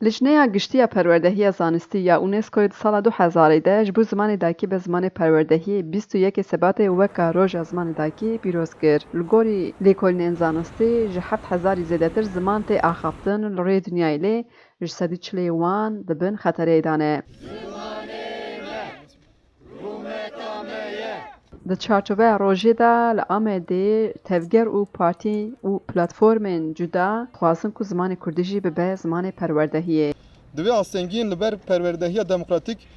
Lijneya Giştiya Perwerdehiya Zanistî ya UNESCOyê di sala 2000 de ji bo zimanê dakî bi zimanê perwerdehiyê 21 Sebatê weka Roja Zimanê dakî pîroz kir. Li gorî lêkolînên zanistî ji 7000 zêdetir ziman tê axaftin li rê dinyayê lê ji sedî çilê wan dibin xeterê danê. Di çarçoveya rojê de li Amedê tevger û partî û platformên cuda dixwazin ku zimanê Kurdî jî bibe zimanê perwerdehiyê. Divê astengiyên li ber perwerdehiya demokratîk,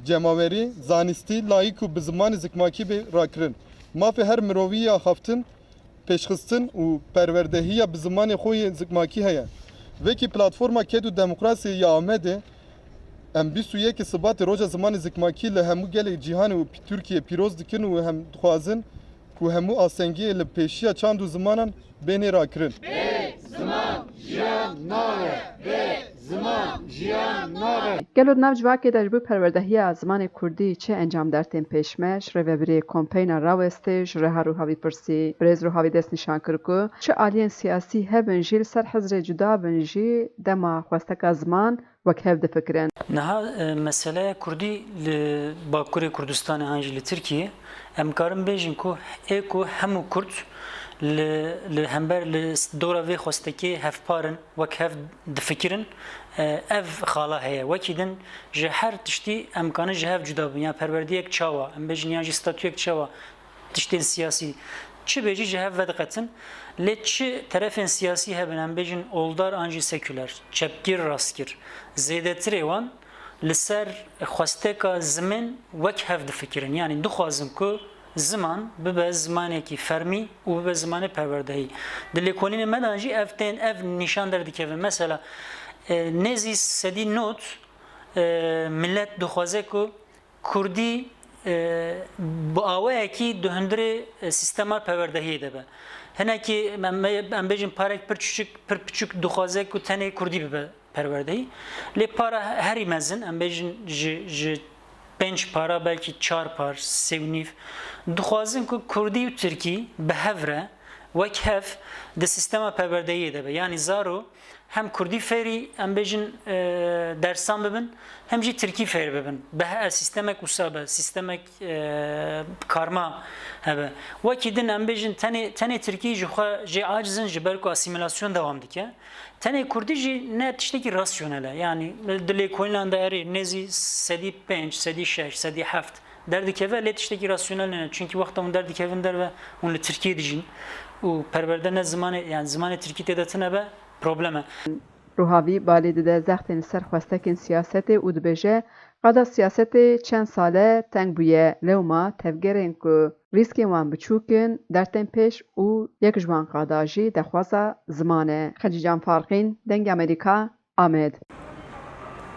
cemawerî, zanistî, layîk û bi zimanê zikmakî bê rakirin. Mafê her mirovî ya xaftin, pêşxistin û perwerdehiya bi zimanê xwe yê zikmakî heye. Vekî platforma Ked û Demokrasiyê ya Amedê em 21 Sibatê Roja Zimanê Zikmakî li hemû gelê cîhanê û Tirkiye pîroz dikin û hem dixwazin ku hemû astengiyê li pêşiya çand û zimanan bên rakirin. Gelo di nav civakê de ji bo perwerdehiya zimanê Kurdî çi encam dertên pêşmeş, rêvebirê kompeyna rawestê ji reha Rûhavî pirsî. Birêz Rûhavî dest nîşan kir ku çi aliyên siyasî hebin jî li ser hezrê cuda bin jî dema xwesteka ziman wek hev difikirin. Niha meseleya Kurdî li Bakurê Kurdistanê an jî li Tirkiye em karin bêjin ku hemû Kurd li hember li dora vê xwestekê hevparin wek hev difikirin ev xala heye wekî din ji her tiştî em karin ji hev cuda bin ya perwerdiyek çawa em bêjin yan jî statûyek çawa tiştên siyasî çi bêjî ji hev vediqetin lê çi terefên siyasî hebin em bêjin oldar an jî seküler çepgir rastgir zêdetirê wan li ser xwesteka zimin wek hev difikirin yani dixwazin ku ziman bibe zimanekî fermî û bibe zimanê perwerdehî. Di lêkolînê me de jî ev nîşan derdikevin. Mesela nêzî sedî not millet dixwaze ku Kurdî bi awayekî di hundirê sîstema perwerdehiyê de be. Hinekî em bêjin parek pir piçûk dixwaze ku tenê Kurdî bibe perwerdehî. Lê para herî mezin em bêjin ji 5 para belki 4 par, 3.5 dixwazin ku Kurdî û Tirkî bi hev re wek hev di sîstema perwerdehiyê de be. Yani zaro hem Kurdî fêrî em bêjin dersan bibin hem jî Tirkî fêr bibin. Bi sîstemek wisa be, sîstemek karma hebe. Wekî din em bêjin tenê Tirkî ji xwe jê acizin ji ber ku asîmîlasyon dewam dike. Tenê Kurdî jî ne tiştekî rasyonel e. Yani di lêkolînan de erê nêzî sedî 5, sedî 6, sedî 7 derdikeve lê tiştekî rasyonel ne. Çünkü wexta hûn derdikevin derve hûn li Tirkiye dijîn û perwerde ne zimanê yani zimanê Tirkî tê de tune be problem e. Rûhavî balê dide zextên li ser xwestekên siyasetê û dibêje qada siyasetê çend sale teng bûye lewma tevgerên ku rîskên wan biçûk in dertên pêş û yek ji wan qada jî dexwaza ziman e. Xecî Can Farxîn, Dengê Amerîka, Amed.